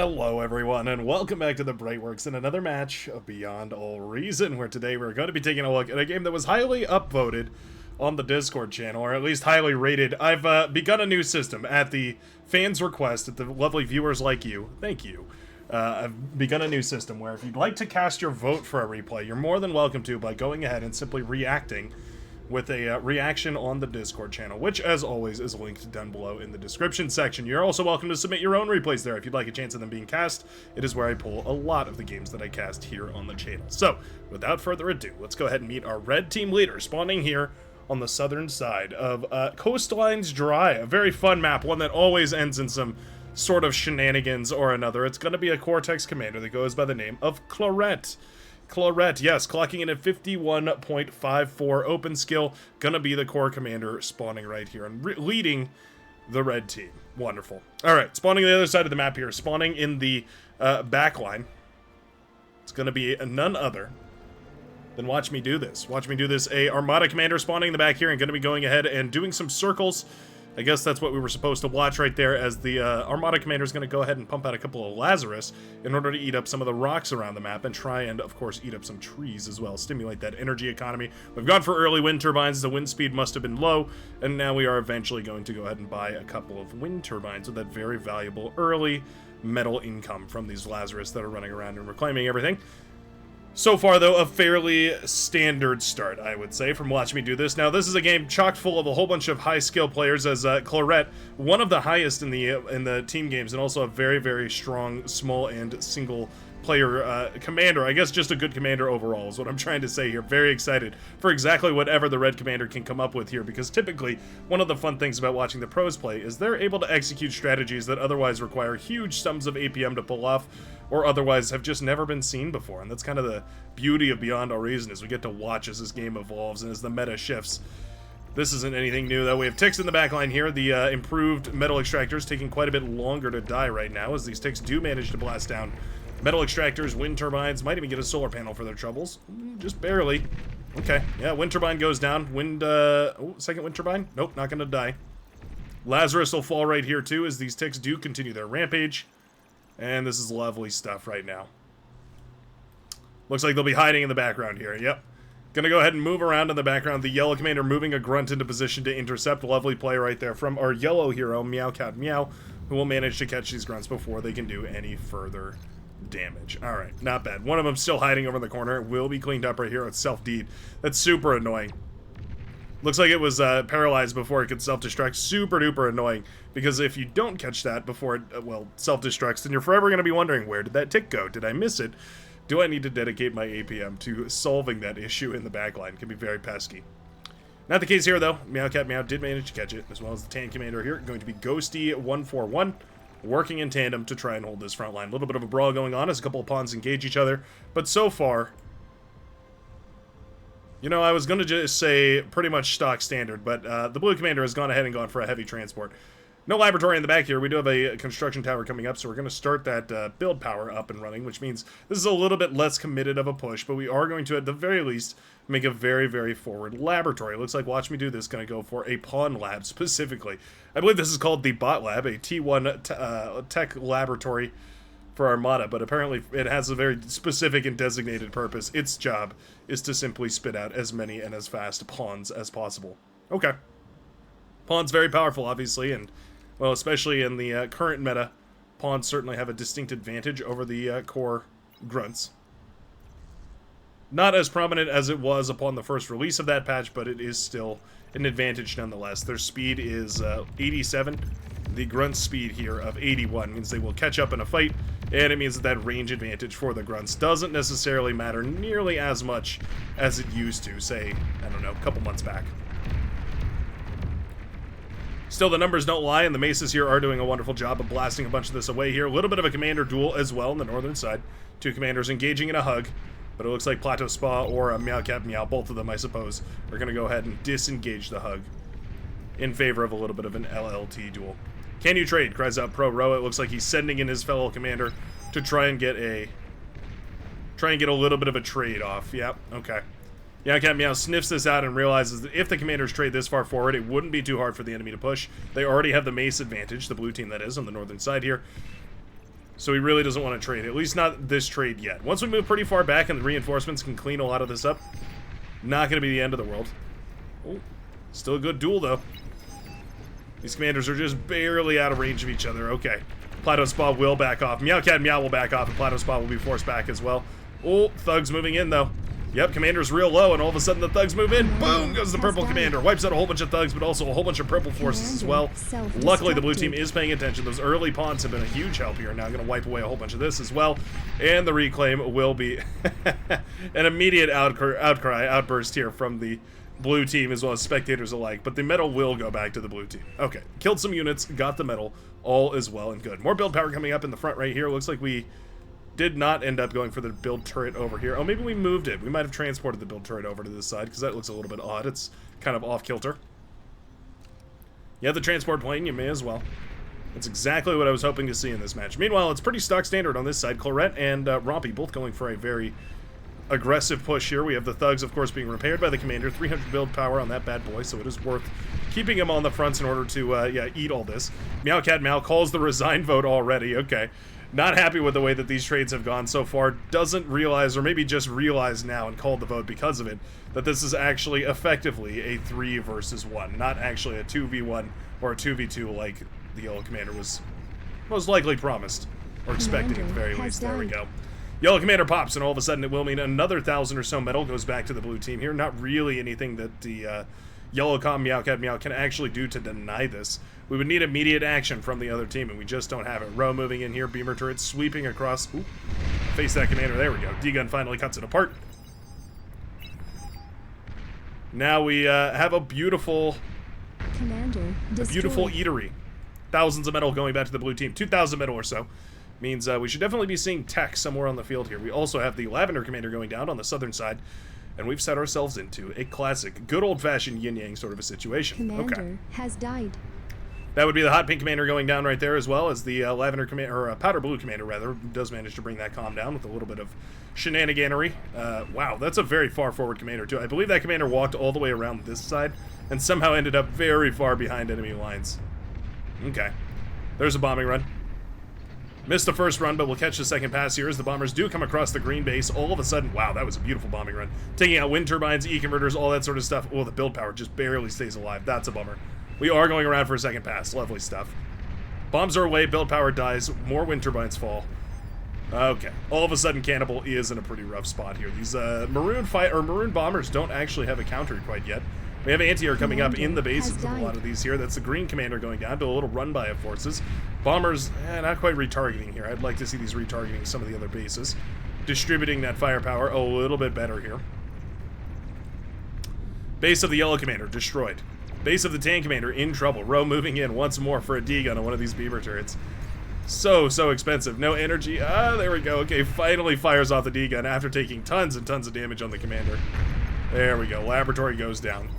Hello everyone, and welcome back to the Brightworks in another match of Beyond All Reason, where today we're going to be taking a look at a game that was highly upvoted on the Discord channel, or at least highly rated. I've begun a new system at the fans' request, at the lovely viewers like you. Thank you. I've begun a new system where if you'd like to cast your vote for a replay, you're more than welcome to by going ahead and simply reacting with a reaction on the Discord channel, which, as always, is linked down below in the description section. You're also welcome to submit your own replays there if you'd like a chance of them being cast. It is where I pull a lot of the games that I cast here on the channel. So, without further ado, let's go ahead and meet our red team leader, spawning here on the southern side of Coastlines Dry. A very fun map, one that always ends in some sort of shenanigans or another. It's going to be a Cortex commander that goes by the name of Claret. Claret, yes, clocking in at 51.54 open skill. Gonna be the core commander spawning right here and leading the red team. Wonderful. Alright, spawning on the other side of the map here. Spawning in the back line. It's gonna be none other than watch me do this. Watch me do this. A Armada commander spawning in the back here and gonna be going ahead and doing some circles. I guess that's what we were supposed to watch right there, as the Armada commander is going to go ahead and pump out a couple of Lazarus in order to eat up some of the rocks around the map and try and, of course, eat up some trees as well, stimulate that energy economy. We've gone for early wind turbines. The wind speed must have been low, and now we are eventually going to go ahead and buy a couple of wind turbines with that very valuable early metal income from these Lazarus that are running around and reclaiming everything. So far, though, a fairly standard start, I would say, from watching me do this. Now, this is a game chock full of a whole bunch of high-skill players, as Claret, one of the highest in the team games, and also a very, very strong small and single-player commander. I guess just a good commander overall is what I'm trying to say here. Very excited for exactly whatever the red commander can come up with here, because typically, one of the fun things about watching the pros play is they're able to execute strategies that otherwise require huge sums of APM to pull off, or otherwise have just never been seen before. And that's kind of the beauty of Beyond All Reason, is we get to watch as this game evolves and as the meta shifts. This isn't anything new, though. We have ticks in the backline here. The improved metal extractors taking quite a bit longer to die right now, as these ticks do manage to blast down metal extractors, wind turbines, might even get a solar panel for their troubles. Just barely. Okay, yeah, wind turbine goes down. Second wind turbine? Nope, not gonna die. Lazarus will fall right here, too, as these ticks do continue their rampage. And this is lovely stuff right now. Looks like they'll be hiding in the background here. Yep. Gonna go ahead and move around in the background. The yellow commander moving a grunt into position to intercept. Lovely play right there from our yellow hero, Meow Cat Meow, who will manage to catch these grunts before they can do any further damage. Alright, not bad. One of them still hiding over in the corner. It will be cleaned up right here. It's self-deed. That's super annoying. Looks like it was paralyzed before it could self-destruct. Super duper annoying, because if you don't catch that before it, self-destructs, then you're forever going to be wondering, where did that tick go? Did I miss it? Do I need to dedicate my APM to solving that issue in the backline? It can be very pesky. Not the case here, though. Meow Cat Meow did manage to catch it, as well as the Tan Commander here. Going to be Ghosty141, working in tandem to try and hold this front line. A little bit of a brawl going on as a couple of pawns engage each other, but so far, you know, I was going to just say pretty much stock standard, but the blue commander has gone ahead and gone for a heavy transport. No laboratory in the back here. We do have a construction tower coming up, so we're going to start that build power up and running, which means this is a little bit less committed of a push, but we are going to, at the very least, make a very, very forward laboratory. It looks like Watch Me Do This is going to go for a pawn lab specifically. I believe this is called the Bot Lab, a T1 tech laboratory for Armada, but apparently it has a very specific and designated purpose. Its job is to simply spit out as many and as fast pawns as possible. Okay. Pawns very powerful, obviously, and, well, especially in the current meta, pawns certainly have a distinct advantage over the core grunts. Not as prominent as it was upon the first release of that patch, but it is still an advantage nonetheless. Their speed is 87. The grunt speed here of 81 means they will catch up in a fight, and it means that that range advantage for the grunts doesn't necessarily matter nearly as much as it used to, say, I don't know, a couple months back. Still, the numbers don't lie, and the Maces here are doing a wonderful job of blasting a bunch of this away here. A little bit of a commander duel as well on the northern side. Two commanders engaging in a hug, but it looks like Plateau Spa or a Meow Cat Meow, both of them, I suppose, are going to go ahead and disengage the hug in favor of a little bit of an LLT duel. Can you trade? Cries out Pro Roa. It looks like he's sending in his fellow commander to try and get a little bit of a trade off. Yep, okay. Meow Cat Meow sniffs this out and realizes that if the commanders trade this far forward, it wouldn't be too hard for the enemy to push. They already have the mace advantage, the blue team that is, on the northern side here. So he really doesn't want to trade, at least not this trade yet. Once we move pretty far back and the reinforcements can clean a lot of this up, not going to be the end of the world. Oh, still a good duel, though. These commanders are just barely out of range of each other. Okay. Plateau Spa will back off. Meowcat and Meow will back off, and Plateau Spa will be forced back as well. Oh, Thugs moving in, though. Yep, Commander's real low, and all of a sudden the Thugs move in. Boom goes the purple Commander. Wipes out a whole bunch of Thugs, but also a whole bunch of purple forces as well. Luckily, the blue team is paying attention. Those early pawns have been a huge help here. Now going to wipe away a whole bunch of this as well. And the reclaim will be an immediate outburst here from the blue team as well as spectators alike. But the medal will go back to the blue team. Okay, killed some units, got the medal. All is well and good. More build power coming up in the front right here. Looks like we did not end up going for the build turret over here. Oh, maybe we moved it. We might have transported the build turret over to this side because that looks a little bit odd. It's kind of off kilter. You have the transport plane, you may as well. That's exactly what I was hoping to see in this match. Meanwhile, it's pretty stock standard on this side. Claret and Rompy both going for a very aggressive push here. We have the Thugs, of course, being repaired by the Commander. 300 build power on that bad boy, so it is worth keeping him on the fronts in order to, eat all this. Meowcat Meow calls the resign vote already. Okay. Not happy with the way that these trades have gone so far. Doesn't realize, or maybe just realized now and called the vote because of it, that this is actually effectively a 3 versus 1, not actually a 2v1 or a 2v2 like the Yellow Commander was most likely promised, or expecting at the very least. There we go. Yellow Commander pops, and all of a sudden it will mean another 1,000 or so metal goes back to the blue team here. Not really anything that the Yellow Meowcat Meow can actually do to deny this. We would need immediate action from the other team, and we just don't have it. Row moving in here, beamer turret sweeping across. Ooh, face that commander. There we go. D-gun finally cuts it apart. Now we have a beautiful eatery. Thousands of metal going back to the blue team. 2,000 metal or so. Means we should definitely be seeing tech somewhere on the field here. We also have the Lavender Commander going down on the southern side, and we've set ourselves into a classic, good old-fashioned yin-yang sort of a situation. Commander has died. That would be the Hot Pink Commander going down right there, as well as the Lavender Commander, or Powder Blue Commander, rather, does manage to bring that calm down with a little bit of shenaniganery. Wow, that's a very far forward commander, too. I believe that commander walked all the way around this side and somehow ended up very far behind enemy lines. Okay. There's a bombing run. Missed the first run, but we'll catch the second pass here as the bombers do come across the green base. All of a sudden, wow, that was a beautiful bombing run. Taking out wind turbines, E-converters, all that sort of stuff. Oh, the build power just barely stays alive. That's a bummer. We are going around for a second pass. Lovely stuff. Bombs are away, build power dies, more wind turbines fall. Okay. All of a sudden, Cannibal is in a pretty rough spot here. These maroon bombers don't actually have a counter quite yet. We have anti-air coming up in the bases of a lot of these here. That's the green commander going down to a little run-by of forces. Bombers, not quite retargeting here. I'd like to see these retargeting some of the other bases. Distributing that firepower a little bit better here. Base of the yellow commander, destroyed. Base of the tank commander, in trouble. Row moving in once more for a D-gun on one of these beamer turrets. So expensive. No energy. There we go. Okay, finally fires off the D-gun after taking tons and tons of damage on the commander. There we go. Laboratory goes down.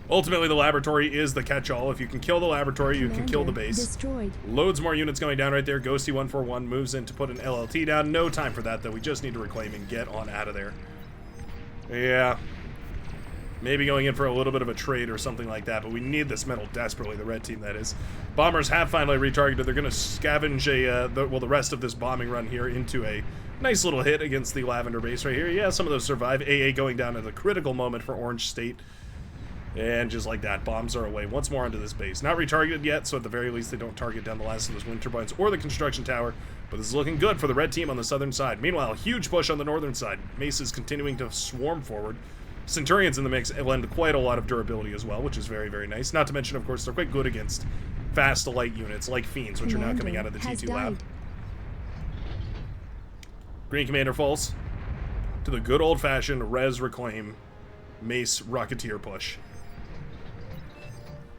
Ultimately, the laboratory is the catch-all. If you can kill the laboratory, you can kill the base. Destroyed. Loads more units going down right there. Ghosty 141 moves in to put an LLT down. No time for that, though. We just need to reclaim and get on out of there. Yeah. Maybe going in for a little bit of a trade or something like that, but we need this metal desperately, the red team, that is. Bombers have finally retargeted. They're going to scavenge the rest of this bombing run here into a nice little hit against the Lavender base right here. Yeah, some of those survive. AA going down at a critical moment for Orange State. And just like that, bombs are away once more onto this base. Not retargeted yet, so at the very least they don't target down the last of those wind turbines or the construction tower. But this is looking good for the red team on the southern side. Meanwhile, huge push on the northern side. Mace is continuing to swarm forward. Centurions in the mix lend quite a lot of durability as well, which is very, very nice. Not to mention, of course, they're quite good against fast light units like Fiends, which are now coming out of the T2 lab. Green Commander falls to the good old-fashioned Res Reclaim Mace Rocketeer push.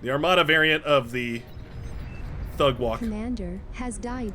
The Armada variant of the Thug Walk. Commander has died.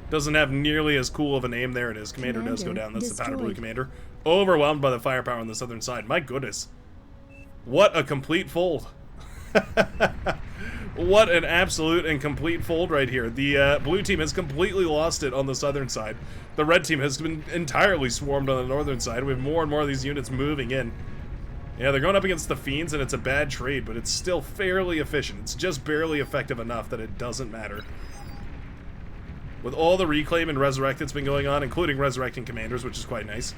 Doesn't have nearly as cool of a name. There it is. Commander does go down. That's the Powder Blue Commander. Overwhelmed by the firepower on the southern side. My goodness. What a complete fold. What an absolute and complete fold right here. The blue team has completely lost it on the southern side. The red team has been entirely swarmed on the northern side. We have more and more of these units moving in. Yeah, they're going up against the Fiends, and it's a bad trade, but it's still fairly efficient. It's just barely effective enough that it doesn't matter. With all the reclaim and resurrect that's been going on, including resurrecting commanders, which is quite nice,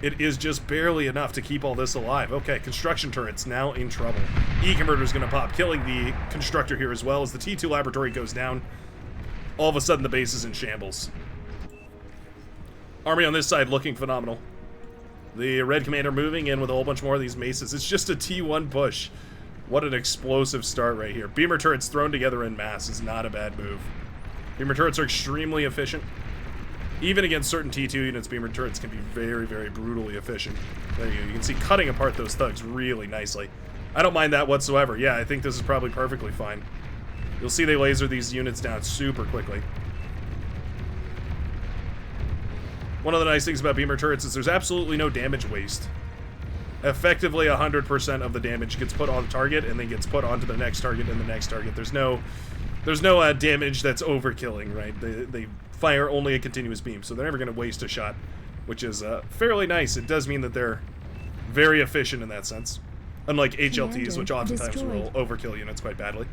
it is just barely enough to keep all this alive. Okay, construction turrets now in trouble. E-Converter's going to pop, killing the constructor here as well as the T2 laboratory goes down. All of a sudden, the base is in shambles. Army on this side looking phenomenal. The red commander moving in with a whole bunch more of these maces. It's just a T1 push. What an explosive start right here. Beamer turrets thrown together en masse is not a bad move. Beamer turrets are extremely efficient. Even against certain T2 units, beamer turrets can be very, very brutally efficient. There you go. You can see cutting apart those thugs really nicely. I don't mind that whatsoever. Yeah, I think this is probably perfectly fine. You'll see they laser these units down super quickly. One of the nice things about beamer turrets is there's absolutely no damage waste. Effectively, 100% of the damage gets put on the target and then gets put onto the next target and the next target. There's no damage that's overkilling, right? They fire only a continuous beam, so they're never going to waste a shot, which is fairly nice. It does mean that they're very efficient in that sense, unlike HLTs, which oftentimes will overkill units quite badly.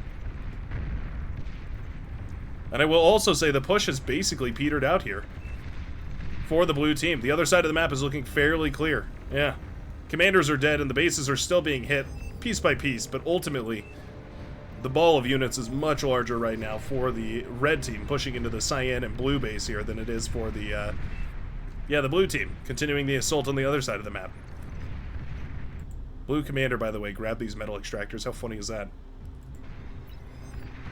And I will also say the push has basically petered out here for the blue team. The other side of the map is looking fairly clear. Yeah. Commanders are dead and the bases are still being hit piece by piece, but ultimately the ball of units is much larger right now for the red team pushing into the cyan and blue base here than it is for the the blue team continuing the assault on the other side of the map. Blue commander, by the way, grab these metal extractors. How funny is that?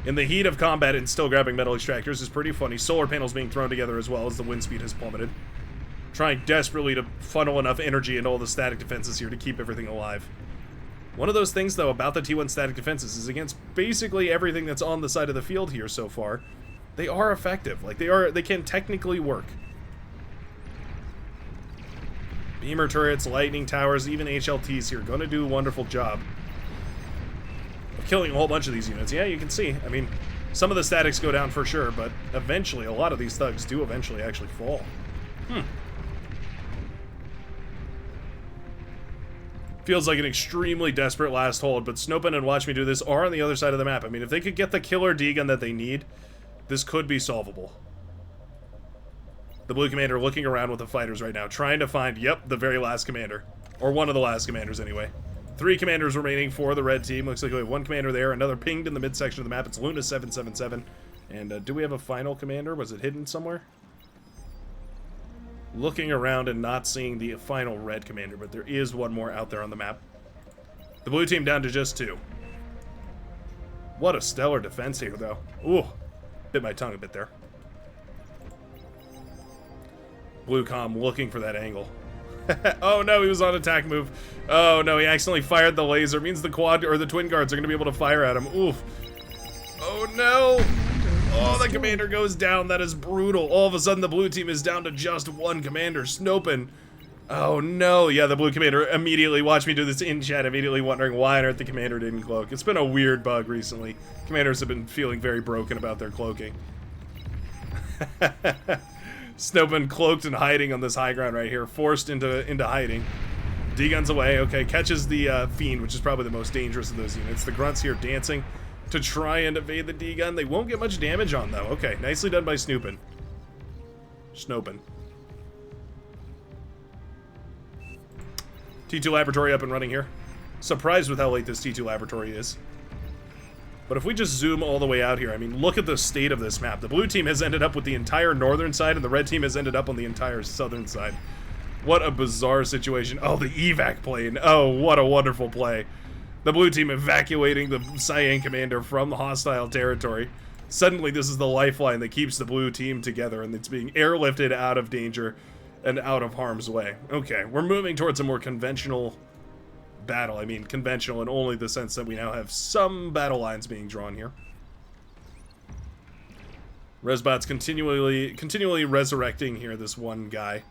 In the heat of combat and still grabbing metal extractors is pretty funny. Solar panels being thrown together as well as the wind speed has plummeted. Trying desperately to funnel enough energy into all the static defenses here to keep everything alive. One of those things, though, about the T1 static defenses is against basically everything that's on the side of the field here so far, they are effective. Like, they can technically work. Beamer turrets, lightning towers, even HLTs here, gonna do a wonderful job of killing a whole bunch of these units. Yeah, you can see. I mean, some of the statics go down for sure, but eventually, a lot of these thugs do eventually actually fall. Feels like an extremely desperate last hold, but Snowpen and Watch Me Do This are on the other side of the map. I mean, if they could get the killer D-gun that they need, this could be solvable. The blue commander looking around with the fighters right now, trying to find, yep, the very last commander. Or one of the last commanders, anyway. 3 commanders remaining for the red team. Looks like we have 1 commander there, another pinged in the midsection of the map. It's Luna777. And do we have a final commander? Was it hidden somewhere? Looking around and not seeing the final red commander, but there is one more out there on the map. The blue team down to just 2. What a stellar defense here, though. Ooh, bit my tongue a bit there. Blue comm looking for that angle. Oh no, he was on attack move. Oh no, he accidentally fired the laser. Means the quad or the twin guards are going to be able to fire at him. Oof. Oh no. Oh, the commander goes down. That is brutal. All of a sudden, the blue team is down to just 1 commander. Snowpen. Oh, no. Yeah, the blue commander immediately, watch me do this in chat, immediately wondering why on earth the commander didn't cloak. It's been a weird bug recently. Commanders have been feeling very broken about their cloaking. Snowpen cloaked and hiding on this high ground right here. Forced into hiding. D-gun's away. Okay, catches the Fiend, which is probably the most dangerous of those units. The grunts here dancing to try and evade the D-gun. They won't get much damage on, though. Okay, nicely done by Snowpen. T2 laboratory up and running here. Surprised with how late this T2 laboratory is. But if we just zoom all the way out here, I mean, look at the state of this map. The blue team has ended up with the entire northern side, and the red team has ended up on the entire southern side. What a bizarre situation. Oh, the evac plane. Oh, what a wonderful play. The blue team evacuating the cyan commander from the hostile territory. Suddenly, this is the lifeline that keeps the blue team together, and it's being airlifted out of danger and out of harm's way. Okay, we're moving towards a more conventional battle. I mean, conventional in only the sense that we now have some battle lines being drawn here. Resbot's continually resurrecting here this one guy,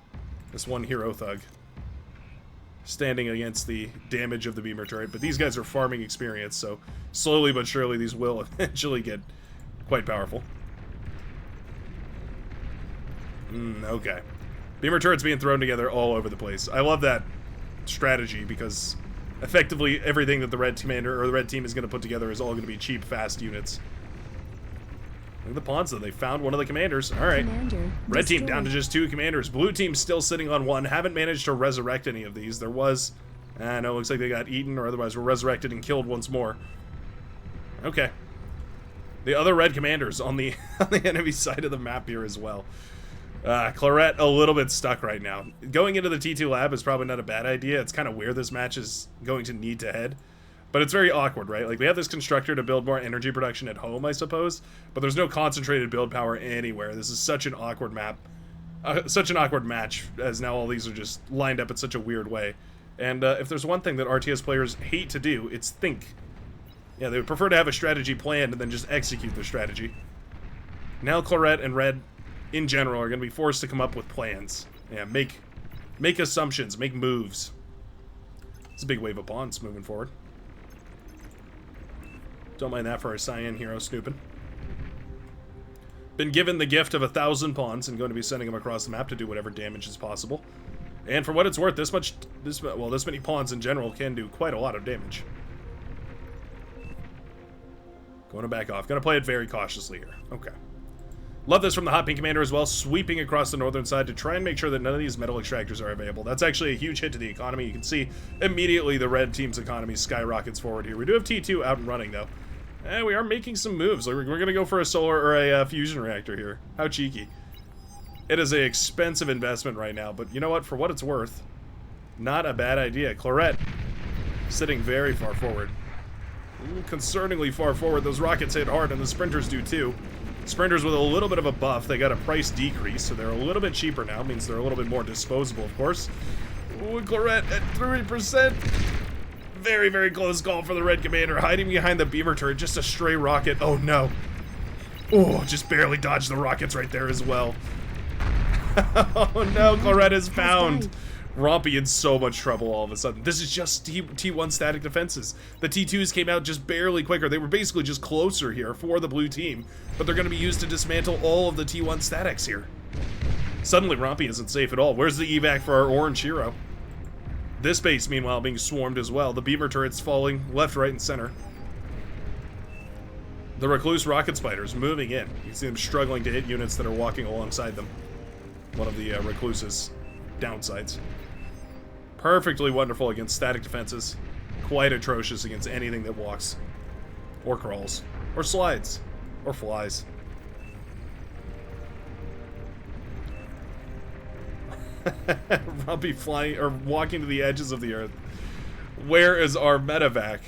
this one hero thug, standing against the damage of the beamer turret. But these guys are farming experience, so slowly but surely these will eventually get quite powerful. Okay. Beamer turrets being thrown together all over the place. I love that. strategy, because effectively everything that the red commander or the red team is going to put together is all going to be cheap, fast units. Look at the pawns, though. They found one of the commanders. All right. Red team down to just 2 commanders. Blue team still sitting on 1. Haven't managed to resurrect any of these. There was... no, it looks like they got eaten, or otherwise were resurrected and killed once more. Okay. The other red commanders on the on the enemy side of the map here as well. Claret a little bit stuck right now. Going into the T2 lab is probably not a bad idea. It's kind of where this match is going to need to head. But it's very awkward, right? Like, we have this constructor to build more energy production at home, I suppose, but there's no concentrated build power anywhere. This is such an awkward map. Such an awkward match, as now all these are just lined up in such a weird way. And if there's one thing that RTS players hate to do, it's think. Yeah, they would prefer to have a strategy planned and then just execute their strategy. Now Claret and Red, in general, are going to be forced to come up with plans. Yeah, make assumptions, make moves. It's a big wave of pawns moving forward. Don't mind that for our Cyan hero snooping. Been given the gift of 1,000 pawns and going to be sending them across the map to do whatever damage is possible. And for what it's worth, this many pawns in general can do quite a lot of damage. Going to back off. Going to play it very cautiously here. Okay. Love this from the Hot Pink Commander as well, sweeping across the northern side to try and make sure that none of these metal extractors are available. That's actually a huge hit to the economy. You can see immediately the red team's economy skyrockets forward here. We do have T2 out and running, though. And we are making some moves. We're going to go for a solar or a fusion reactor here. How cheeky. It is an expensive investment right now, but you know what? For what it's worth, not a bad idea. Claret sitting very far forward. Ooh, concerningly far forward. Those rockets hit hard, and the sprinters do too. Sprinters with a little bit of a buff. They got a price decrease, so they're a little bit cheaper now. Means they're a little bit more disposable, of course. Ooh, Claret at 30%. Very, very close call for the red commander. Hiding behind the beamer turret. Just a stray rocket. Oh, no. Oh, just barely dodged the rockets right there as well. Oh, no. Claret is found. Rompy in so much trouble all of a sudden. This is just T1 static defenses. The T2s came out just barely quicker. They were basically just closer here for the blue team, but they're going to be used to dismantle all of the T1 statics here. Suddenly, Rompy isn't safe at all. Where's the evac for our orange hero? This base, meanwhile, being swarmed as well. The beamer turrets falling left, right, and center. The Recluse rocket spiders moving in. You can see them struggling to hit units that are walking alongside them. One of the Recluse's downsides. Perfectly wonderful against static defenses. Quite atrocious against anything that walks. Or crawls. Or slides. Or flies. Rumpy flying or walking to the edges of the earth. Where is our medevac?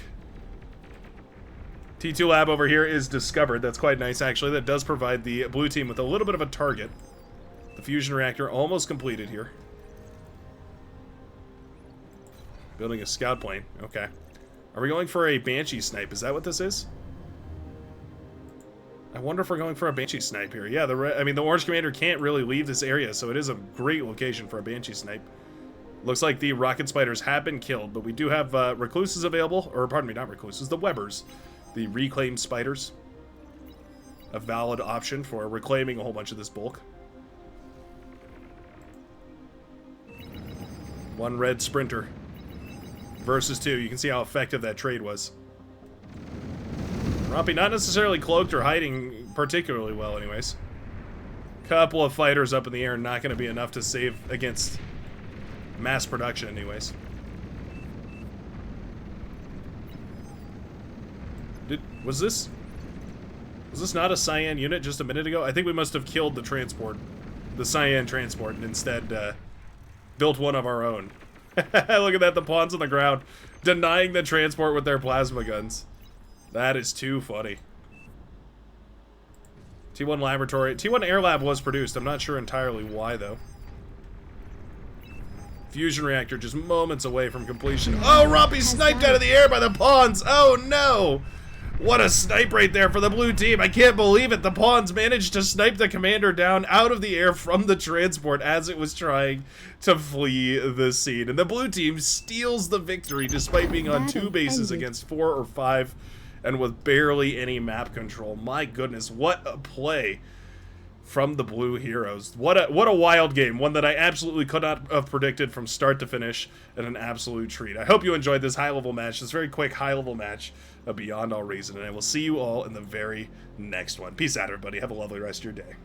T2 lab over here is discovered. That's quite nice, actually. That does provide the blue team with a little bit of a target. The fusion reactor almost completed here. Building a scout plane. Okay. Are we going for a Banshee snipe? Is that what this is? I wonder if we're going for a Banshee snipe here. Yeah, the orange commander can't really leave this area, so it is a great location for a Banshee snipe. Looks like the rocket spiders have been killed, but we do have Recluses available. Or, pardon me, not Recluses, the Webbers. The reclaimed spiders. A valid option for reclaiming a whole bunch of this bulk. One red sprinter versus 2. You can see how effective that trade was. Rompy not necessarily cloaked or hiding particularly well anyways. Couple of fighters up in the air, not going to be enough to save against mass production anyways. Was this not a Cyan unit just a minute ago? I think we must have killed the transport, the Cyan transport, and instead built one of our own. Look at that, the pawns on the ground, denying the transport with their plasma guns. That is too funny. T1 laboratory, T1 air lab was produced. I'm not sure entirely why though. Fusion reactor just moments away from completion. Oh, Rompy sniped out of the air by the pawns. Oh no! What a snipe right there for the blue team. I can't believe it. The pawns managed to snipe the commander down out of the air from the transport as it was trying to flee the scene. And the blue team steals the victory despite being on 2 bases against 4 or 5 and with barely any map control. My goodness, what a play from the Blue Heroes. What a wild game. One that I absolutely could not have predicted from start to finish, and an absolute treat. I hope you enjoyed this high-level match, this very quick high-level match of Beyond All Reason, and I will see you all in the very next one. Peace out, everybody. Have a lovely rest of your day.